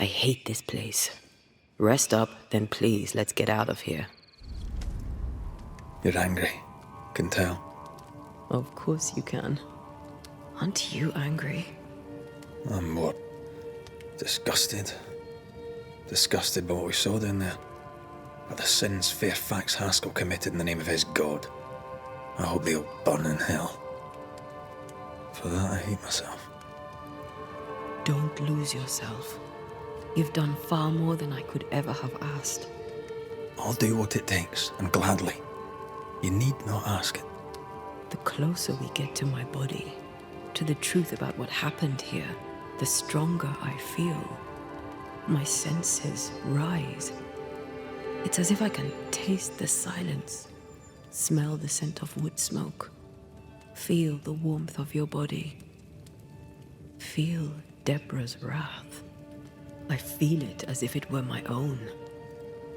hate this place. Rest up, then please, let's get out of here. You're angry. Can tell. Of course you can. Aren't you angry? I'm more disgusted. Disgusted by what we saw down there. By the sins Fairfax Haskell committed in the name of his god. I hope they'll burn in hell. For that I hate myself. Don't lose yourself. You've done far more than I could ever have asked. I'll do what it takes, and gladly. You need not ask it. The closer we get to my body, to the truth about what happened here, the stronger I feel. My senses rise. It's as if I can taste the silence, smell the scent of wood smoke, feel the warmth of your body, feel Deborah's wrath. I feel it as if it were my own.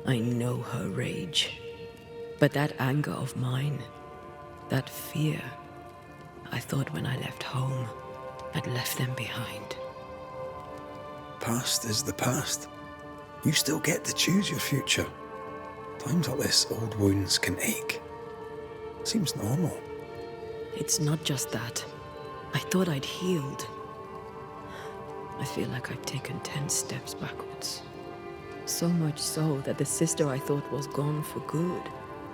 I know her rage. But that anger of mine, that fear, I thought when I left home, I'd left them behind. Past is the past. You still get to choose your future. Times like this, old wounds can ache. Seems normal. It's not just that. I thought I'd healed. I feel like I've taken 10 steps backwards. So much so that the sister I thought was gone for good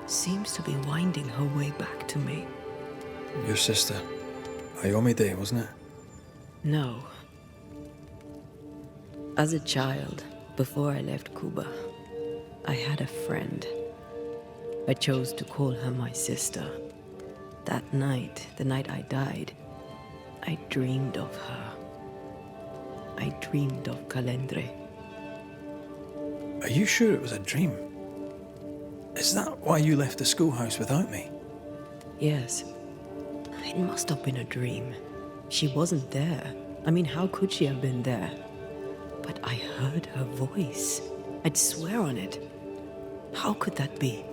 seems to be winding her way back to me. Your sister. Ayomide, wasn't it? No. As a child, before I left Cuba, I had a friend. I chose to call her my sister. That night, the night I died, I dreamed of her. I dreamed of Calendre. Are you sure it was a dream? Is that why you left the schoolhouse without me? Yes. It must have been a dream. She wasn't there. I mean, how could she have been there? But I heard her voice. I'd swear on it. How could that be?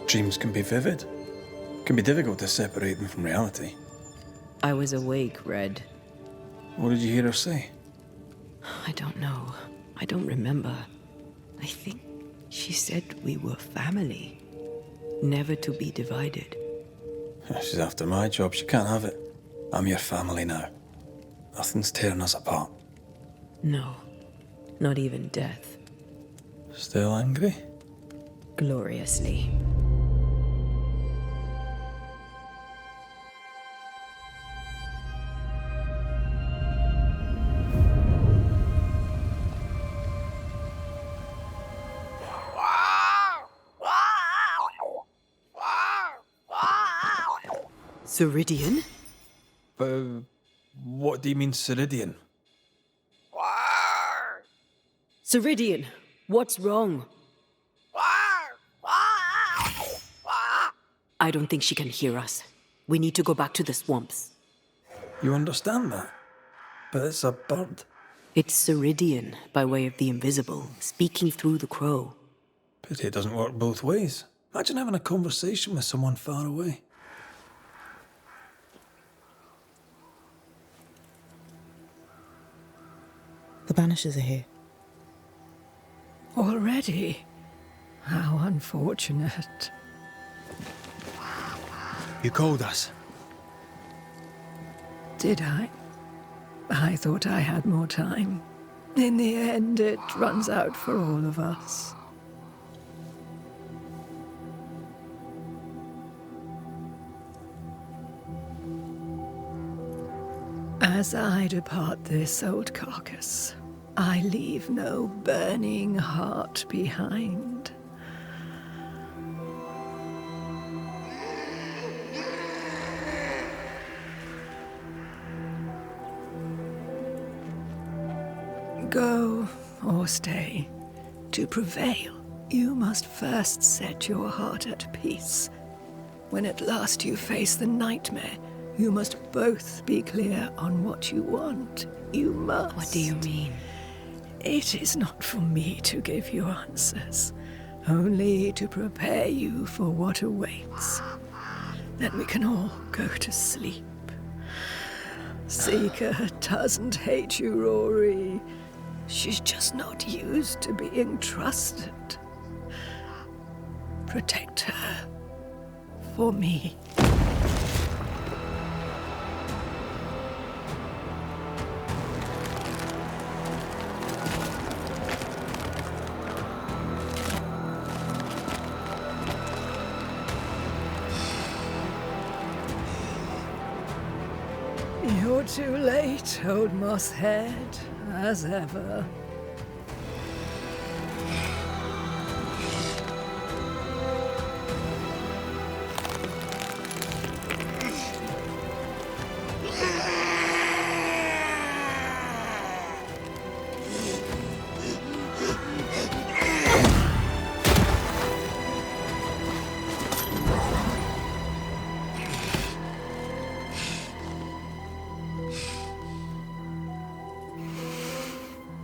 Dreams can be vivid. Can be difficult to separate them from reality. I was awake, Red. What did you hear her say? I don't know. I don't remember. I think she said we were family. Never to be divided. She's after my job. She can't have it. I'm your family now. Nothing's tearing us apart. No. Not even death. Still angry? Gloriously. Ceridian? What do you mean, Ceridian? Ceridian, what's wrong? I don't think she can hear us. We need to go back to the swamps. You understand that? But it's a bird. It's Ceridian, by way of the invisible, speaking through the crow. Pity it doesn't work both ways. Imagine having a conversation with someone far away. The Banishers are here. Already? How unfortunate. You called us. Did I? I thought I had more time. In the end, it runs out for all of us. As I depart this old carcass, I leave no burning heart behind. Go or stay. To prevail, you must first set your heart at peace. When at last you face the nightmare, you must both be clear on what you want. You must. What do you mean? It is not for me to give you answers, only to prepare you for what awaits. Then we can all go to sleep. Seeker doesn't hate you, Rory. She's just not used to being trusted. Protect her. For me. You're too late, old mosshead, as ever.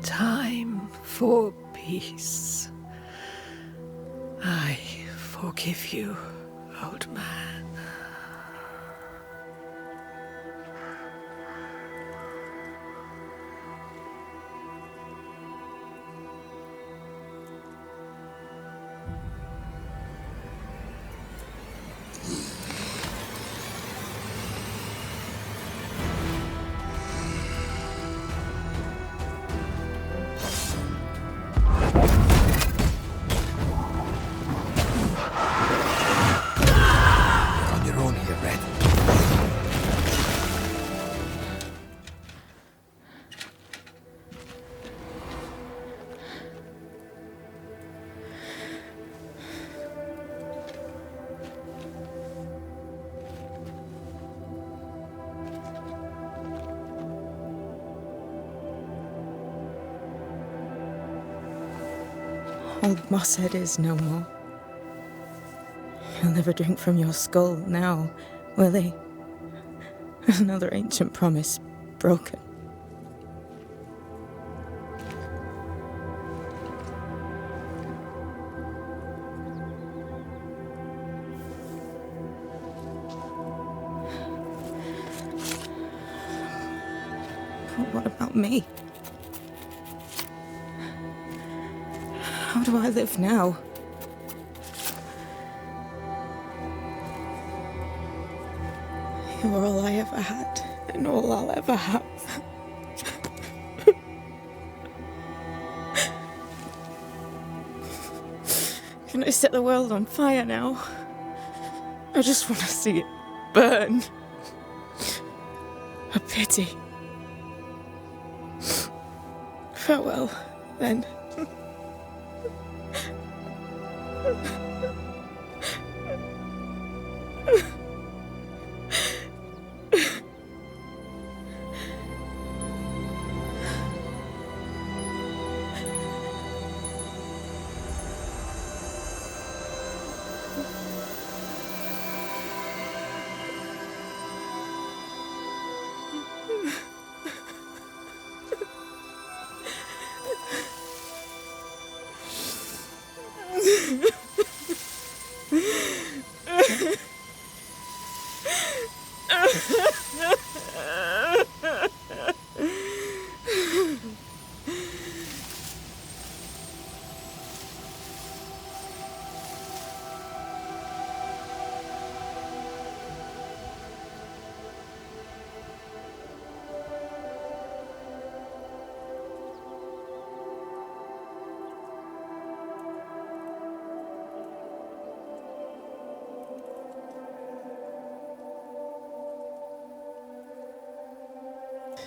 Time for peace. I forgive you, old man. Old Mosshead is no more. He'll never drink from your skull now, will he? Another ancient promise broken. But what about me? How do I live now? You're all I ever had, and all I'll ever have. Can I set the world on fire now? I just want to see it burn. A pity. Farewell, then.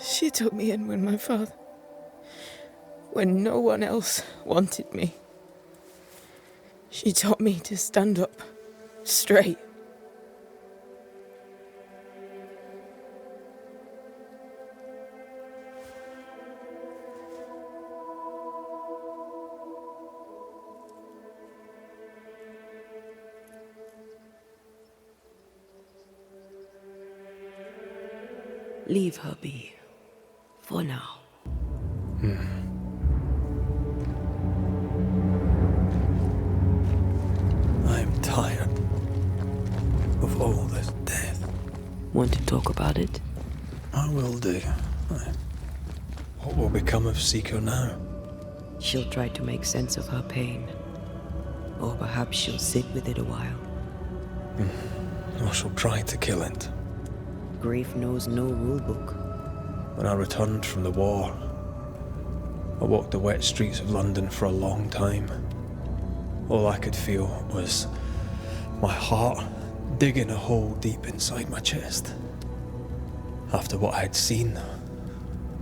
She took me in when no one else wanted me. She taught me to stand up straight. Leave her be. For now. I'm tired of all this death. Want to talk about it? I will do. What will become of Seeker now? She'll try to make sense of her pain. Or perhaps she'll sit with it a while. Or she'll try to kill it. Grief knows no rulebook. When I returned from the war, I walked the wet streets of London for a long time. All I could feel was my heart digging a hole deep inside my chest. After what I had seen,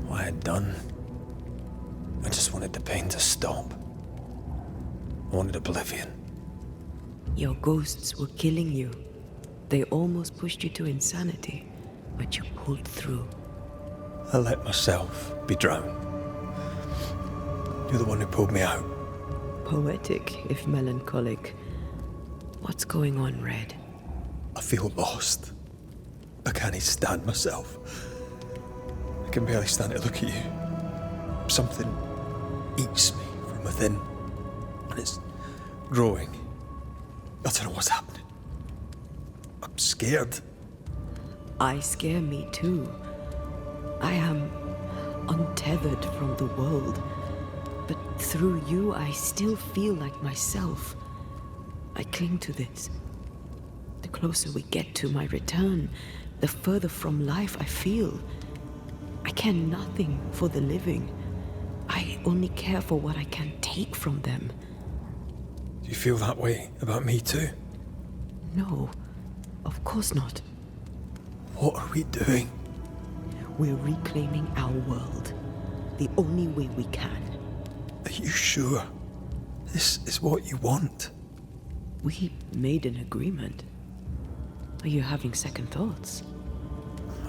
what I had done, I just wanted the pain to stop. I wanted oblivion. Your ghosts were killing you. They almost pushed you to insanity, but you pulled through. I let myself be drowned. You're the one who pulled me out. Poetic, if melancholic. What's going on, Red? I feel lost. I can't even stand myself. I can barely stand to look at you. Something eats me from within, and it's growing. I don't know what's happening. I'm scared. I scare me too. I am untethered from the world, but through you I still feel like myself. I cling to this. The closer we get to my return, the further from life I feel. I care nothing for the living. I only care for what I can take from them. Do you feel that way about me too? No, of course not. What are we doing? We're reclaiming our world, the only way we can. Are you sure this is what you want? We made an agreement. Are you having second thoughts?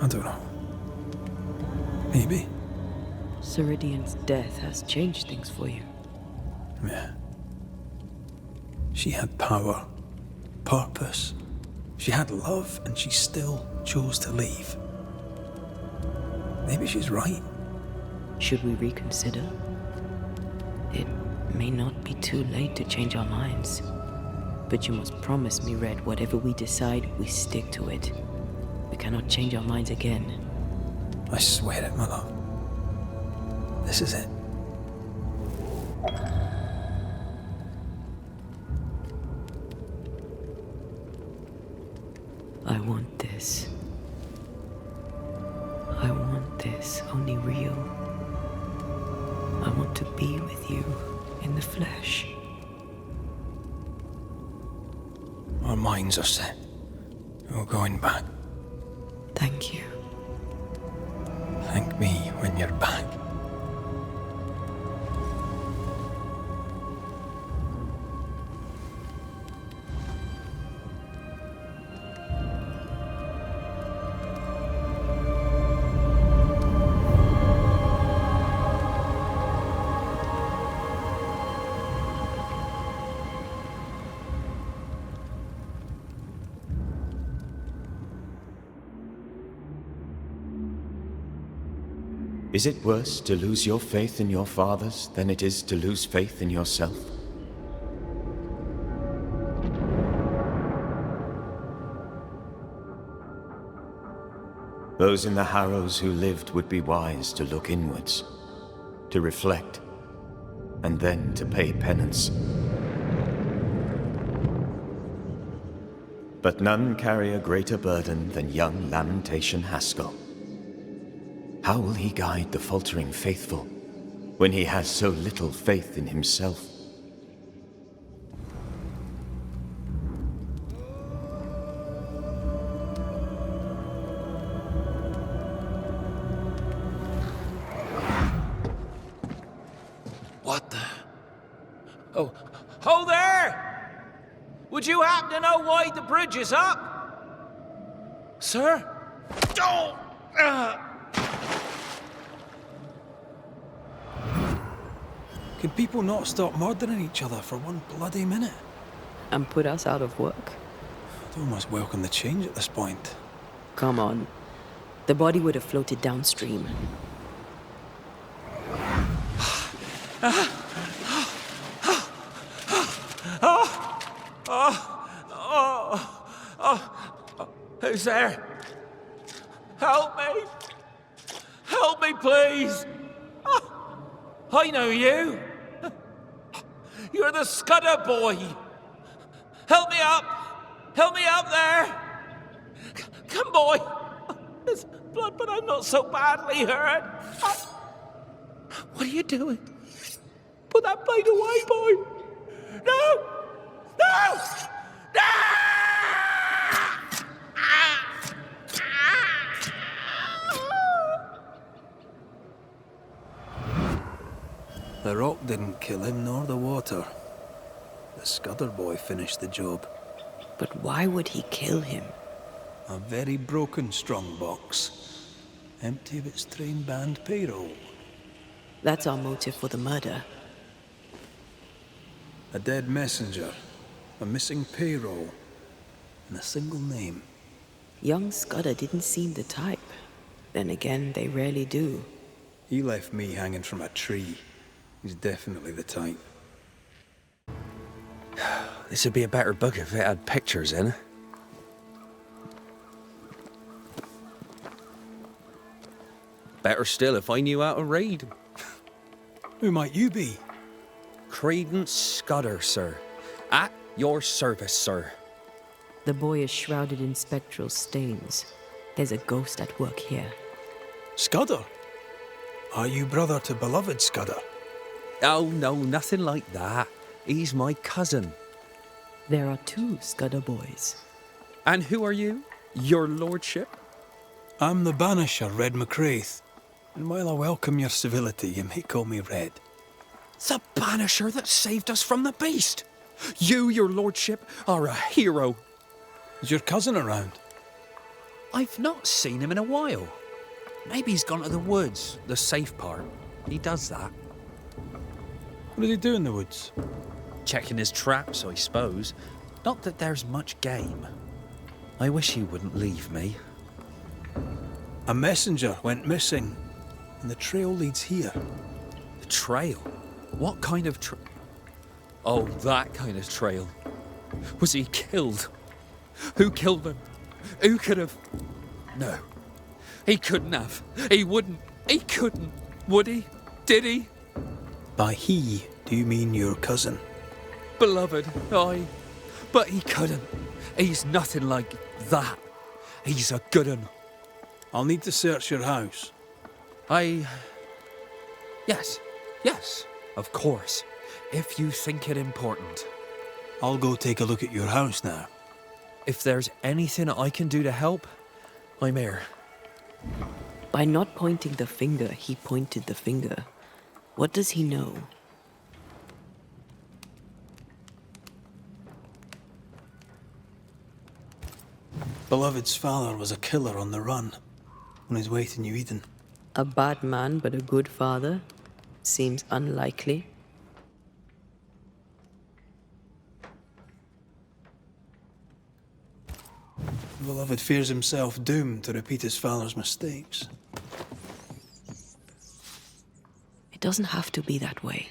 I don't know. Maybe. Ceridian's death has changed things for you. Yeah. She had power, purpose. She had love, and she still chose to leave. Maybe she's right. Should we reconsider? It may not be too late to change our minds. But you must promise me, Red, whatever we decide, we stick to it. We cannot change our minds again. I swear it, my love. This is it. I want this. I want this, only real. I want to be with you in the flesh. Our minds are set. We're going back. Thank you. Thank me when you're back. Is it worse to lose your faith in your fathers than it is to lose faith in yourself? Those in the Harrows who lived would be wise to look inwards, to reflect, and then to pay penance. But none carry a greater burden than young Lamentation Haskell. How will he guide the faltering faithful when he has so little faith in himself? What the? Oh, ho there! Would you happen to know why the bridge is up? Sir? Oh! Can people not stop murdering each other for one bloody minute? And put us out of work? I'd almost welcome the change at this point. Come on. The body would have floated downstream. Who's there? Help me! Help me, please! I know you! You're the Scudder boy! Help me up! Help me up there! Come, boy! There's blood, but I'm not so badly hurt. What are you doing? Put that blade away, boy! No! No! No! The rock didn't kill him, nor the water. The Scudder boy finished the job. But why would he kill him? A very broken strongbox, empty of its train band payroll. That's our motive for the murder. A dead messenger, a missing payroll, and a single name. Young Scudder didn't seem the type. Then again, they rarely do. He left me hanging from a tree. He's definitely the type. This would be a better book if it had pictures in. Better still if I knew how to read. Who might you be? Credence Scudder, sir. At your service, sir. The boy is shrouded in spectral stains. There's a ghost at work here. Scudder? Are you brother to beloved Scudder? Oh, no, nothing like that. He's my cousin. There are two Scudder boys. And who are you? Your lordship? I'm the Banisher, Red Macrey. And while I welcome your civility, you may call me Red. The Banisher that saved us from the beast. You, your lordship, are a hero. Is your cousin around? I've not seen him in a while. Maybe he's gone to the woods, the safe part. He does that. What does he do in the woods? Checking his traps, I suppose. Not that there's much game. I wish he wouldn't leave me. A messenger went missing, and the trail leads here. The trail? What kind of trail? Oh, that kind of trail. Was he killed? Who killed him? Who could have? No. He couldn't have. He wouldn't. He couldn't. Would he? Did he? By he, do you mean your cousin? Beloved, aye. But he couldn't. He's nothing like that. He's a good un. I'll need to search your house. Yes, of course. If you think it important. I'll go take a look at your house now. If there's anything I can do to help, I'm here. By not pointing the finger, he pointed the finger. What does he know? Beloved's father was a killer on the run, on his way to Nью-Иден. A bad man, but a good father? Seems unlikely. Beloved fears himself doomed to repeat his father's mistakes. It doesn't have to be that way.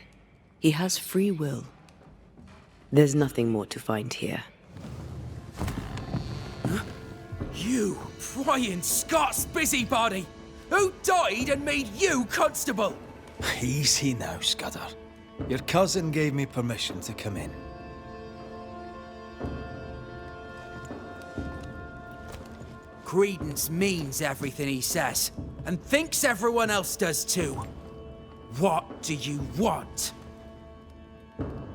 He has free will. There's nothing more to find here. You prying Scots busybody! Who died and made you constable? Easy now, Scudder. Your cousin gave me permission to come in. Credence means everything he says, and thinks everyone else does too. What do you want?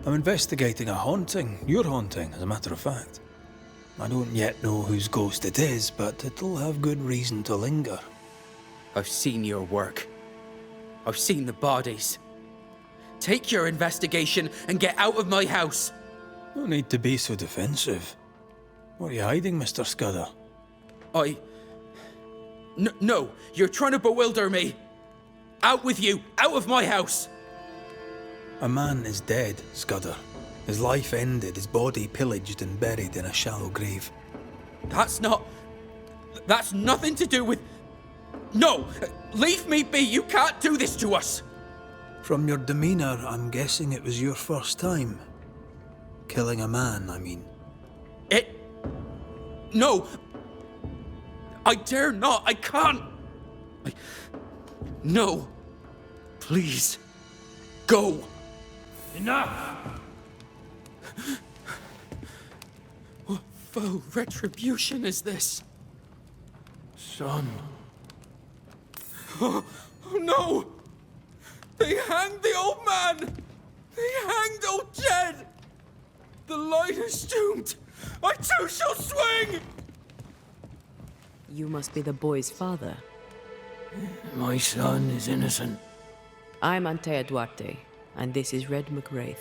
I'm investigating a haunting. Your haunting, as a matter of fact. I don't yet know whose ghost it is, but it'll have good reason to linger. I've seen your work. I've seen the bodies. Take your investigation and get out of my house. No need to be so defensive. What are you hiding, Mr. Scudder? No, you're trying to bewilder me. Out with you, out of my house. A man is dead, Scudder. His life ended, his body pillaged and buried in a shallow grave. That's nothing to do with... No! Leave me be! You can't do this to us! From your demeanor, I'm guessing it was your first time. Killing a man, I mean. No! I dare not! I can't! No! Please! Go! Enough! What foul retribution is this? Son. Oh no! They hanged the old man! They hanged old Jed! The line is doomed! I too shall swing! You must be the boy's father. My son is innocent. I'm Anteya Duarте, and this is Red Macrei.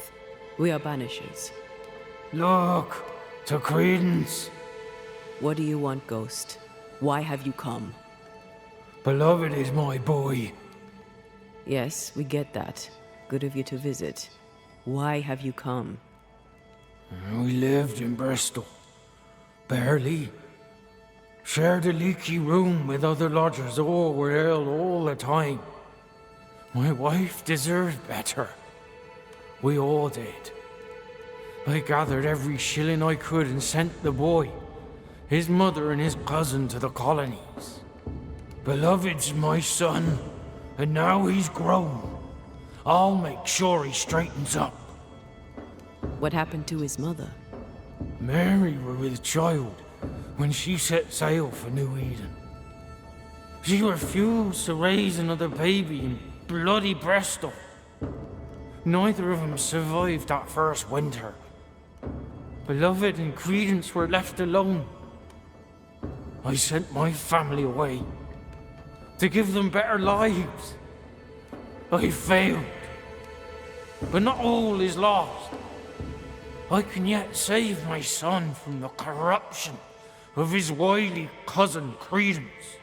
We are Banishers. Look, to Credence. What do you want, Ghost? Why have you come? Beloved is my boy. Yes, we get that. Good of you to visit. Why have you come? We lived in Bristol. Barely. Shared a leaky room with other lodgers. All were ill all the time. My wife deserved better. We all did. I gathered every shilling I could and sent the boy, his mother and his cousin to the colonies. Beloved's my son, and now he's grown. I'll make sure he straightens up. What happened to his mother? Mary were with child when she set sail for Nью-Иден. She refused to raise another baby in bloody Bristol. Neither of them survived that first winter. Beloved and Credence were left alone. I sent my family away to give them better lives. I failed. But not all is lost. I can yet save my son from the corruption of his wily cousin Credence.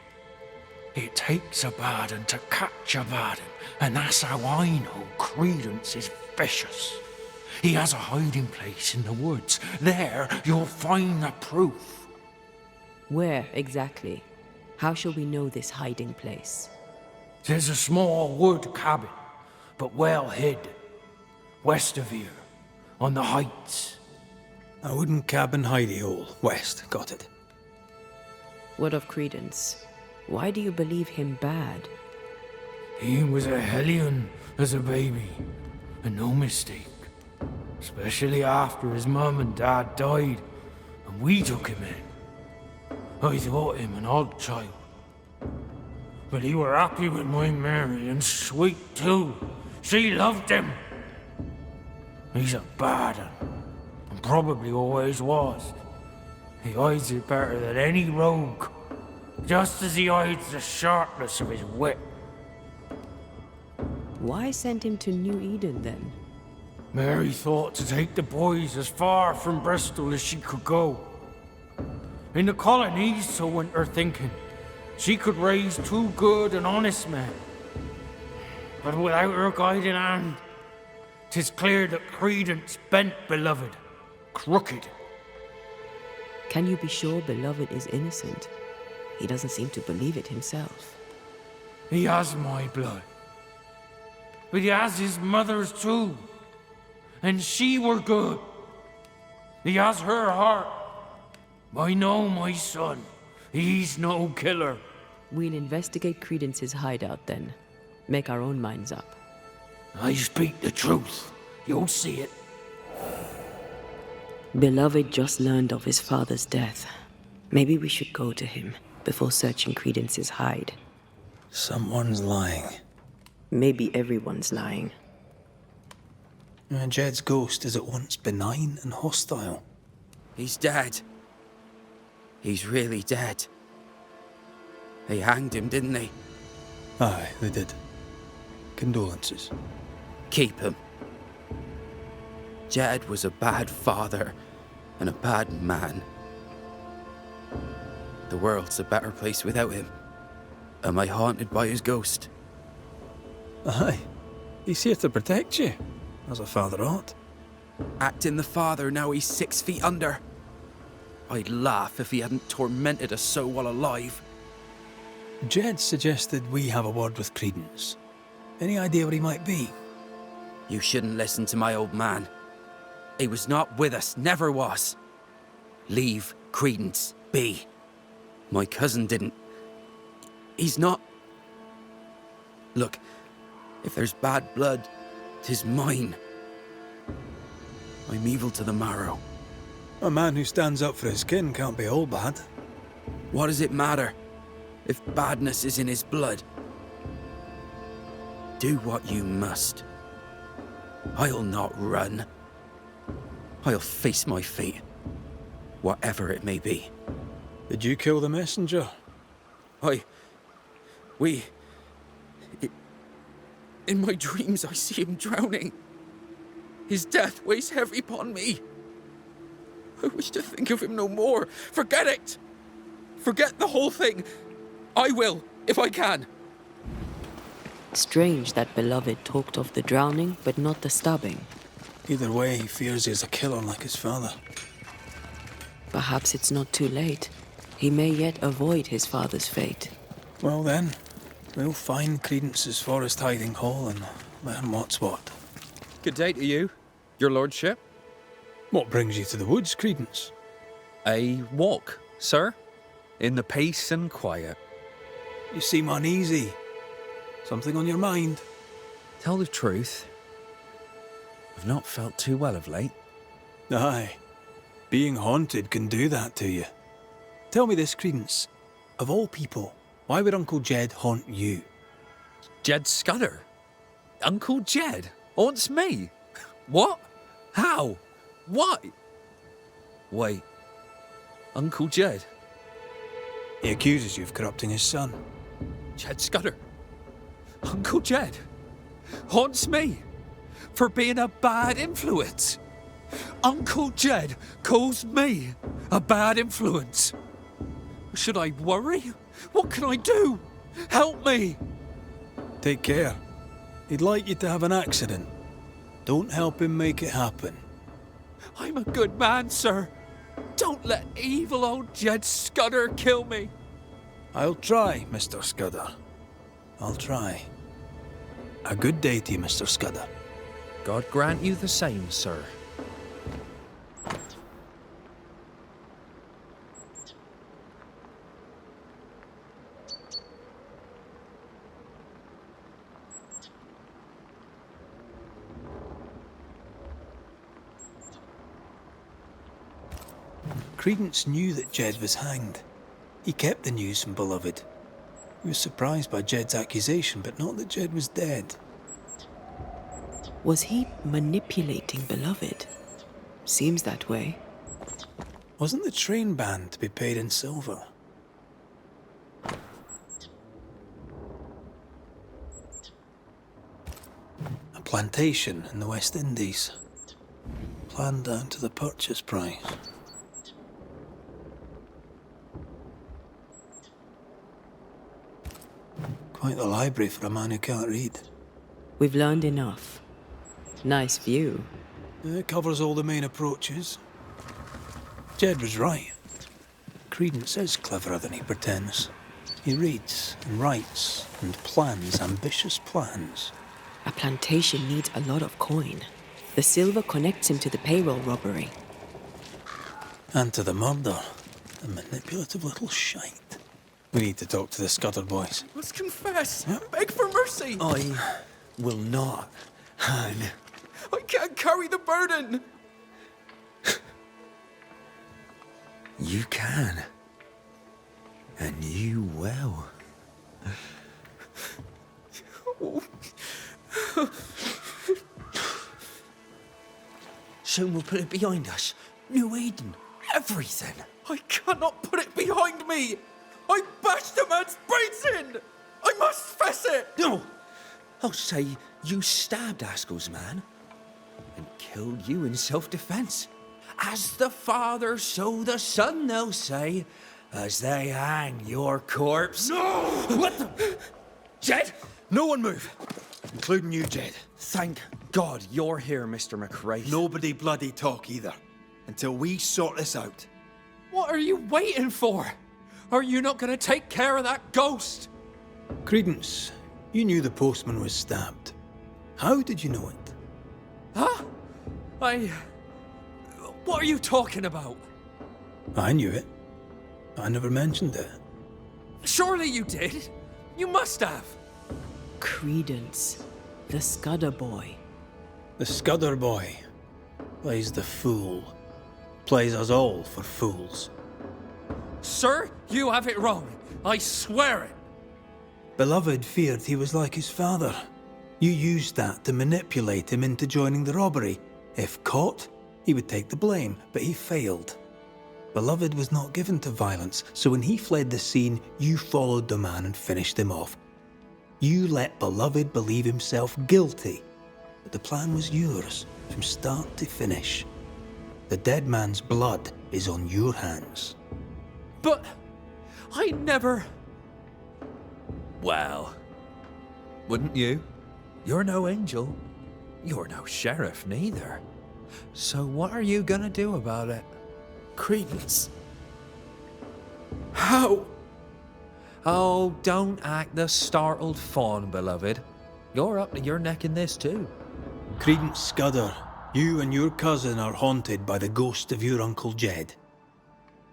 It takes a bad one to catch a bad one, and that's how I know Credence is vicious. He has a hiding place in the woods. There you'll find the proof. Where exactly? How shall we know this hiding place? There's a small wood cabin, but well hid. West of here, on the heights. A wooden cabin hidey hole, west, got it. What of Credence? Why do you believe him bad? He was a hellion as a baby, and no mistake. Especially after his mum and dad died, and we took him in. I thought him an odd child. But he were happy with my Mary, and sweet too. She loved him. He's a bad one, and probably always was. He hides it better than any rogue, just as he hides the sharpness of his wit. Why send him to Nью-Иден then? Mary thought to take the boys as far from Bristol as she could go. In the colonies, so went her thinking, she could raise two good and honest men. But without her guiding hand, 'tis clear that Credence bent Beloved crooked. Can you be sure Beloved is innocent? He doesn't seem to believe it himself. He has my blood. But he has his mother's too. And she were good. He has her heart. I know my son. He's no killer. We'll investigate Credence's hideout then. Make our own minds up. I speak the truth. You'll see it. Beloved just learned of his father's death. Maybe we should go to him before searching Credence's hide. Someone's lying. Maybe everyone's lying. Jed's ghost is at once benign and hostile. He's dead. He's really dead. They hanged him, didn't they? Aye, they did. Condolences. Keep him. Jed was a bad father and a bad man. The world's a better place without him. Am I haunted by his ghost? Aye. He's here to protect you, as a father ought. Acting the father, now he's 6 feet under. I'd laugh if he hadn't tormented us so while alive. Jed suggested we have a word with Credence. Any idea where he might be? You shouldn't listen to my old man. He was not with us, never was. Leave Credence be. My cousin didn't. He's not... Look, if there's bad blood, 'tis mine. I'm evil to the marrow. A man who stands up for his kin can't be all bad. What does it matter if badness is in his blood? Do what you must. I'll not run. I'll face my fate, whatever it may be. Did you kill the messenger? In my dreams I see him drowning. His death weighs heavy upon me. I wish to think of him no more. Forget it! Forget the whole thing. I will, if I can. Strange that beloved talked of the drowning, but not the stabbing. Either way, he fears he's a killer like his father. Perhaps it's not too late. He may yet avoid his father's fate. Well then, we'll find Credence's forest hiding hole and learn what's what. Good day to you, your lordship. What brings you to the woods, Credence? A walk, sir. In the peace and quiet. You seem uneasy. Something on your mind? Tell the truth, I've not felt too well of late. Aye. Being haunted can do that to you. Tell me this, Credence. Of all people, why would Uncle Jed haunt you? Jed Scudder? Uncle Jed haunts me? What? How? Why? Wait. Uncle Jed? He accuses you of corrupting his son. Jed Scudder? Uncle Jed haunts me for being a bad influence. Uncle Jed calls me a bad influence. Should I worry? What can I do? Help me! Take care. He'd like you to have an accident. Don't help him make it happen. I'm a good man, sir. Don't let evil old Jed Scudder kill me. I'll try, Mr. Scudder. I'll try. A good day to you, Mr. Scudder. God grant you the same, sir. Credence knew that Jed was hanged. He kept the news from Beloved. He was surprised by Jed's accusation, but not that Jed was dead. Was he manipulating Beloved? Seems that way. Wasn't the train band to be paid in silver? A plantation in the West Indies. Planned down to the purchase price. Quite the library for a man who can't read. We've learned enough. Nice view. It covers all the main approaches. Jed was right. Credence is cleverer than he pretends. He reads and writes and plans ambitious plans. A plantation needs a lot of coin. The silver connects him to the payroll robbery. And to the murder. A manipulative little shite. We need to talk to the Scudder boys. Let's confess. Beg for mercy. I will not hang. I can't carry the burden. You can. And you will. Soon we'll put it behind us. Nью-Иден. Everything. I cannot put it behind me. I bashed a man's brains in. I must fess it. No. I'll say you stabbed Askell's man and killed you in self-defense. As the father, so the son, they'll say, as they hang your corpse. No! What the? Jed? No one move, including you, Jed. Thank God you're here, Mr. Macrae. Nobody bloody talk either, until we sort this out. What are you waiting for? Are you not going to take care of that ghost? Credence, you knew the postman was stabbed. How did you know it? Huh? What are you talking about? I knew it. I never mentioned it. Surely you did. You must have. Credence, the Scudder boy. The Scudder boy plays the fool. Plays us all for fools. Sir, you have it wrong. I swear it. Beloved feared he was like his father. You used that to manipulate him into joining the robbery. If caught, he would take the blame, but he failed. Beloved was not given to violence, so when he fled the scene, you followed the man and finished him off. You let Beloved believe himself guilty, but the plan was yours, from start to finish. The dead man's blood is on your hands. But I never... Well, wouldn't you? You're no angel. You're no sheriff neither. So what are you gonna do about it? Credence. How? Oh, don't act the startled fawn, beloved. You're up to your neck in this too. Credence Scudder, you and your cousin are haunted by the ghost of your Uncle Jed.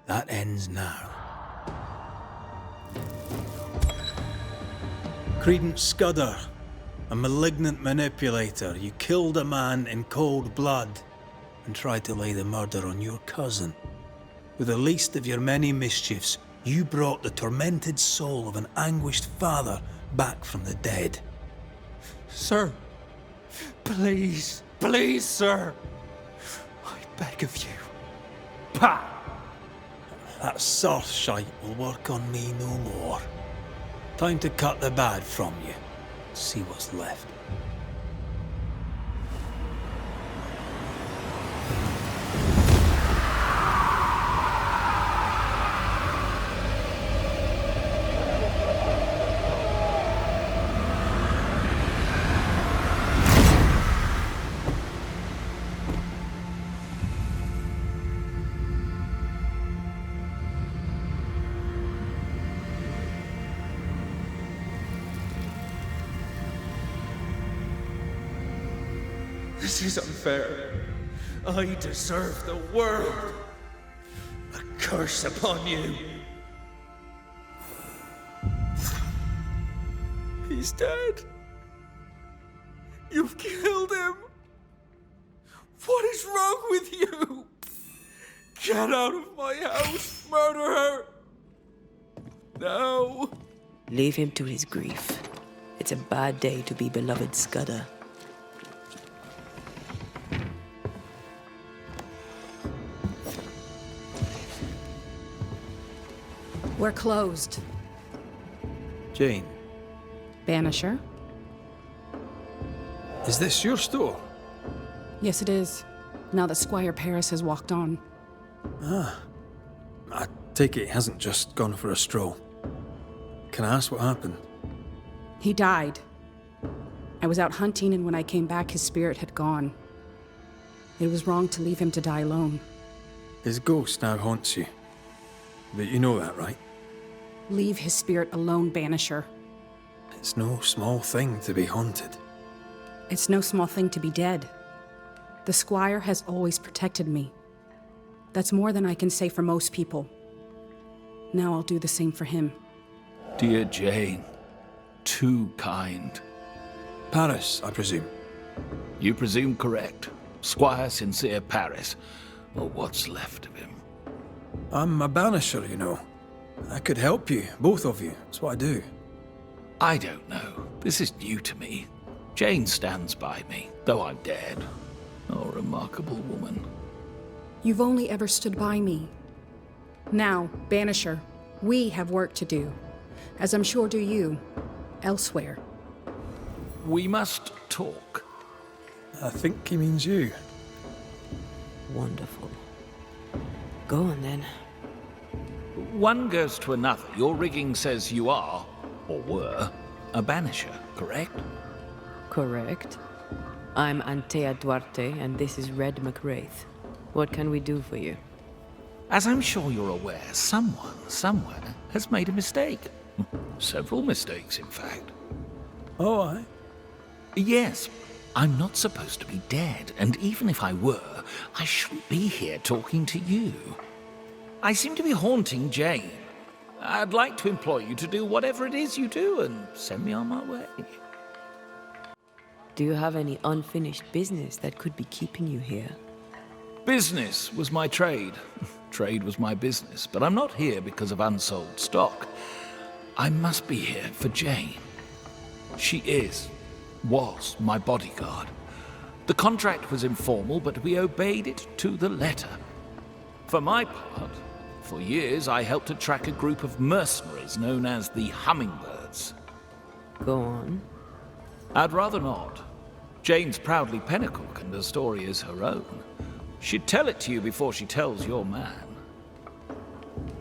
That ends now. Credence Scudder, a malignant manipulator, you killed a man in cold blood and tried to lay the murder on your cousin. With the least of your many mischiefs, you brought the tormented soul of an anguished father back from the dead. Sir, please, please, sir. I beg of you. Pah! That soft shite will work on me no more. Time to cut the bad from you. See what's left. This is unfair. I deserve the world. A curse upon you. He's dead. You've killed him. What is wrong with you? Get out of my house, murderer. No. Leave him to his grief. It's a bad day to be Beloved Scudder. We're closed. Jane, Banisher? is this your store? Yes, it is. Now that Squire Paris has walked on. I take it he hasn't just gone for a stroll. Can I ask what happened? He died. I was out hunting, and when I came back, his spirit had gone. It was wrong to leave him to die alone. His ghost now haunts you. But you know that, right? Leave his spirit alone, Banisher. It's no small thing to be haunted. It's no small thing to be dead. The Squire has always protected me. That's more than I can say for most people. Now I'll do the same for him. Dear Jane, too kind. Paris, I presume. You presume correct. Squire Sincere Paris, or what's left of him. I'm a banisher, you know. I could help you, both of you. That's what I do. I don't know. This is new to me. Jane stands by me, though I'm dead. Oh, remarkable woman. You've only ever stood by me. Now, Banisher, we have work to do, as I'm sure do you, elsewhere. We must talk. I think he means you. Wonderful. Go on then. One goes to another. Your rigging says you are, or were, a banisher, correct? Correct. I'm Anteya Duarte, and this is Red Macrei. What can we do for you? As I'm sure you're aware, someone, somewhere, has made a mistake. Several mistakes, in fact. Oh, aye? Yes. I'm not supposed to be dead, and even if I were, I shouldn't be here talking to you. I seem to be haunting Jane. I'd like to employ you to do whatever it is you do and send me on my way. Do you have any unfinished business that could be keeping you here? Business was my trade. Trade was my business. But I'm not here because of unsold stock. I must be here for Jane. She was my bodyguard. The contract was informal, but we obeyed it to the letter. For my part, for years I helped to track a group of mercenaries known as the Hummingbirds. Go on. I'd rather not. Jane's proudly Pennacook, and the story is her own. She'd tell it to you before she tells your man.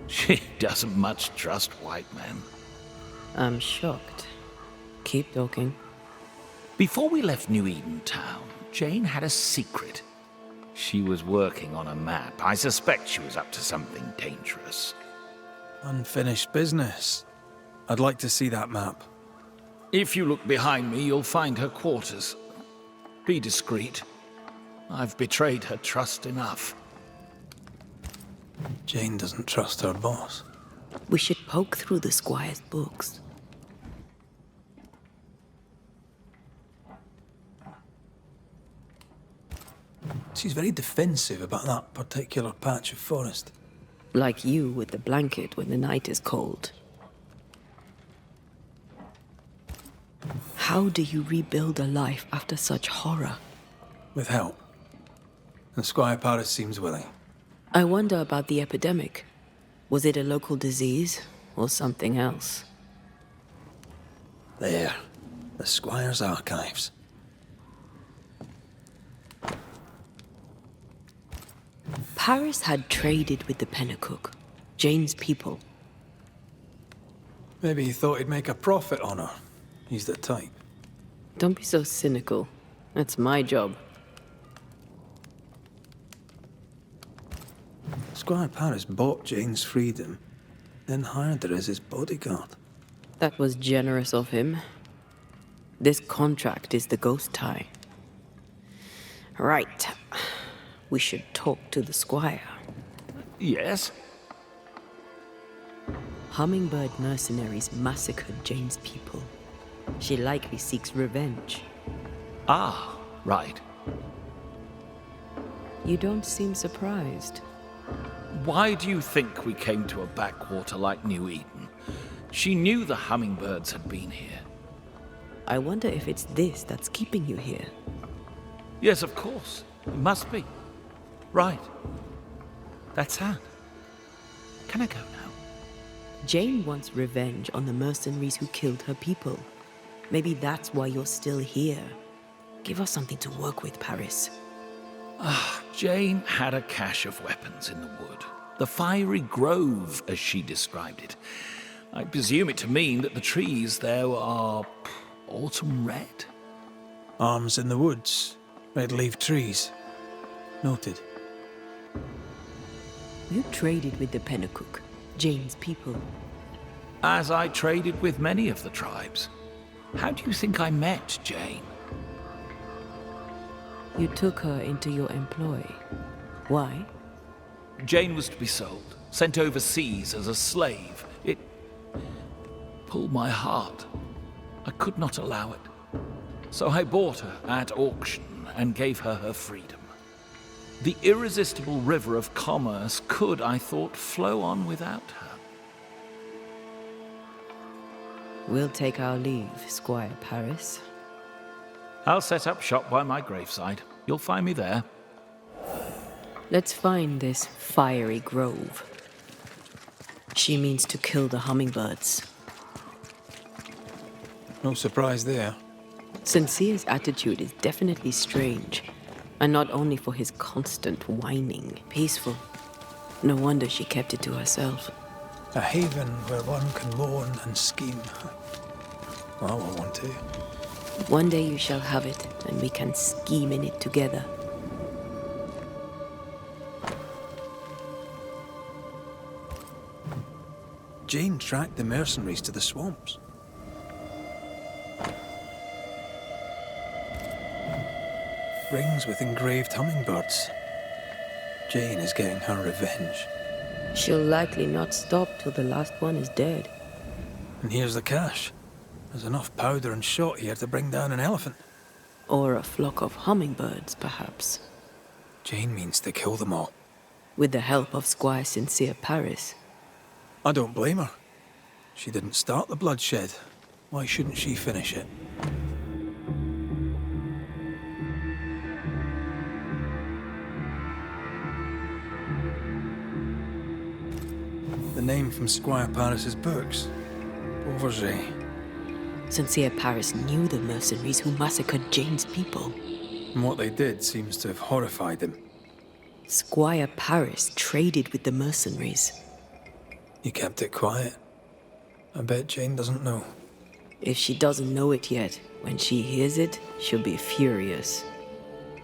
She doesn't much trust white men. I'm shocked. Keep talking. Before we left New-Eden town, Jane had a secret. She was working on a map. I suspect she was up to something dangerous. Unfinished business. I'd like to see that map. If you look behind me, you'll find her quarters. Be discreet. I've betrayed her trust enough. Jane doesn't trust her boss. We should poke through the squire's books. She's very defensive about that particular patch of forest. Like you with the blanket when the night is cold. How do you rebuild a life after such horror? With help. And Squire Paris seems willing. I wonder about the epidemic. Was it a local disease or something else? There. The Squire's archives. Paris had traded with the Pennacook, Jane's people. Maybe he thought he'd make a profit on her. He's the type. Don't be so cynical. That's my job. Squire Paris bought Jane's freedom, then hired her as his bodyguard. That was generous of him. This contract is the ghost tie. Right. We should talk to the squire. Yes? Hummingbird mercenaries massacred Jane's people. She likely seeks revenge. Ah, right. You don't seem surprised. Why do you think we came to a backwater like New-Eden? She knew the Hummingbirds had been here. I wonder if it's this that's keeping you here. Yes, of course. It must be. Right. That's sad. Can I go now? Jane wants revenge on the mercenaries who killed her people. Maybe that's why you're still here. Give us something to work with, Paris. Jane had a cache of weapons in the wood. The fiery grove, as she described it. I presume it to mean that the trees there are autumn red. Arms in the woods. Red-leaf trees. Noted. You traded with the Pennacook, Jane's people. As I traded with many of the tribes. How do you think I met Jane? You took her into your employ. Why? Jane was to be sold, sent overseas as a slave. It pulled my heart. I could not allow it. So I bought her at auction and gave her her freedom. The irresistible river of commerce could, I thought, flow on without her. We'll take our leave, Squire Paris. I'll set up shop by my graveside. You'll find me there. Let's find this fiery grove. She means to kill the hummingbirds. No surprise there. Sincere's attitude is definitely strange. And not only for his constant whining. Peaceful. No wonder she kept it to herself. A haven where one can mourn and scheme. I want one too. One day you shall have it, and we can scheme in it together. Jane tracked the mercenaries to the swamps. Rings with engraved hummingbirds. Jane is getting her revenge. She'll likely not stop till the last one is dead. And here's the cash. There's enough powder and shot here to bring down an elephant. Or a flock of hummingbirds, perhaps. Jane means to kill them all. With the help of Squire Sincere Paris. I don't blame her. She didn't start the bloodshed. Why shouldn't she finish it? The name from Squire Paris's books. Beauverger. Sincere Paris knew the mercenaries who massacred Jane's people. And what they did seems to have horrified him. Squire Paris traded with the mercenaries. He kept it quiet. I bet Jane doesn't know. If she doesn't know it yet, when she hears it, she'll be furious.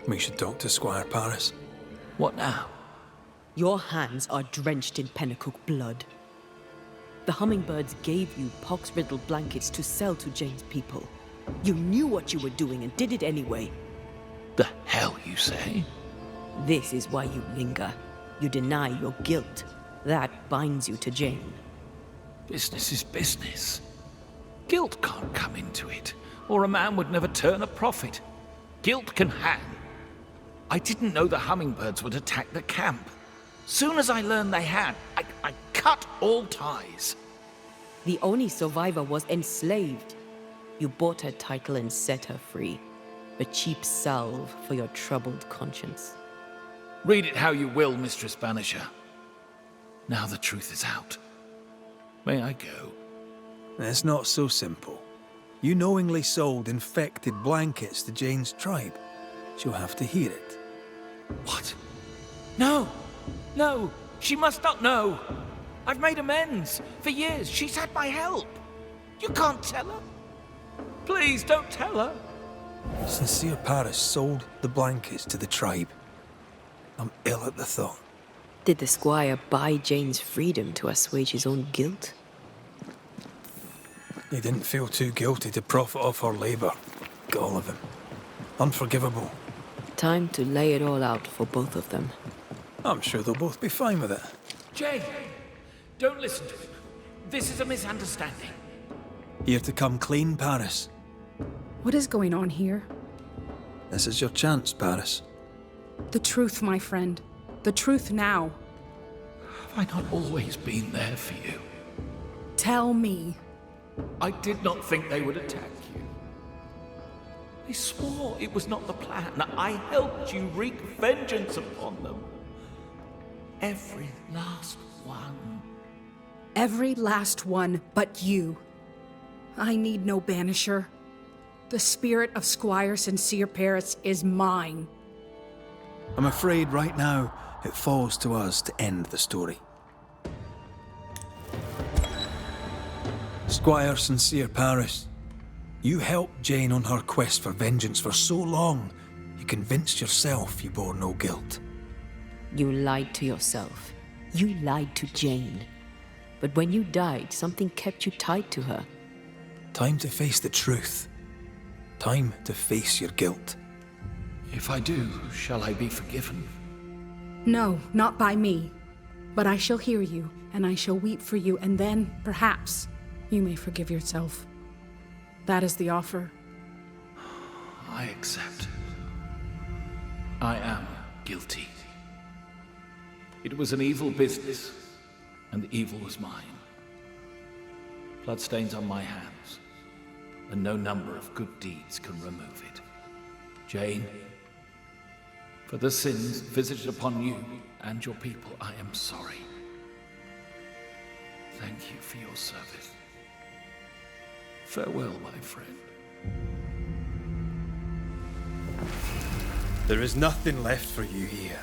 We should talk to Squire Paris. What now? Your hands are drenched in Pennacook blood. The hummingbirds gave you pox-riddled blankets to sell to Jane's people. You knew what you were doing and did it anyway. The hell you say? This is why you linger. You deny your guilt. That binds you to Jane. Business is business. Guilt can't come into it, or a man would never turn a profit. Guilt can hang. I didn't know the hummingbirds would attack the camp. Soon as I learned they had, I cut all ties. The only survivor was enslaved. You bought her title and set her free. A cheap salve for your troubled conscience. Read it how you will, Mistress Banisher. Now the truth is out. May I go? It's not so simple. You knowingly sold infected blankets to Jane's tribe. She'll have to hear it. What? No! No! She must not know! I've made amends. For years, she's had my help. You can't tell her. Please don't tell her. Sincere Paris sold the blankets to the tribe. I'm ill at the thought. Did the squire buy Jane's freedom to assuage his own guilt? He didn't feel too guilty to profit off her labour. Gall of him. Unforgivable. Time to lay it all out for both of them. I'm sure they'll both be fine with it. Jane! Don't listen to him. This is a misunderstanding. Here to come clean, Paris. What is going on here? This is your chance, Paris. The truth, my friend. The truth now. Have I not always been there for you? Tell me. I did not think they would attack you. They swore it was not the plan. I helped you wreak vengeance upon them. Every last one. Every last one but you. I need no banisher. The spirit of Squire Sincere Paris is mine. I'm afraid right now it falls to us to end the story. Squire Sincere Paris, you helped Jane on her quest for vengeance for so long, you convinced yourself you bore no guilt. You lied to yourself. You lied to Jane. But when you died, something kept you tied to her. Time to face the truth. Time to face your guilt. If I do, shall I be forgiven? No, not by me. But I shall hear you, and I shall weep for you, and then, perhaps, you may forgive yourself. That is the offer. I accept. I am guilty. It was an evil business, and the evil was mine. Bloodstains on my hands, and no number of good deeds can remove it. Jane, for the sins visited upon you and your people, I am sorry. Thank you for your service. Farewell, my friend. There is nothing left for you here.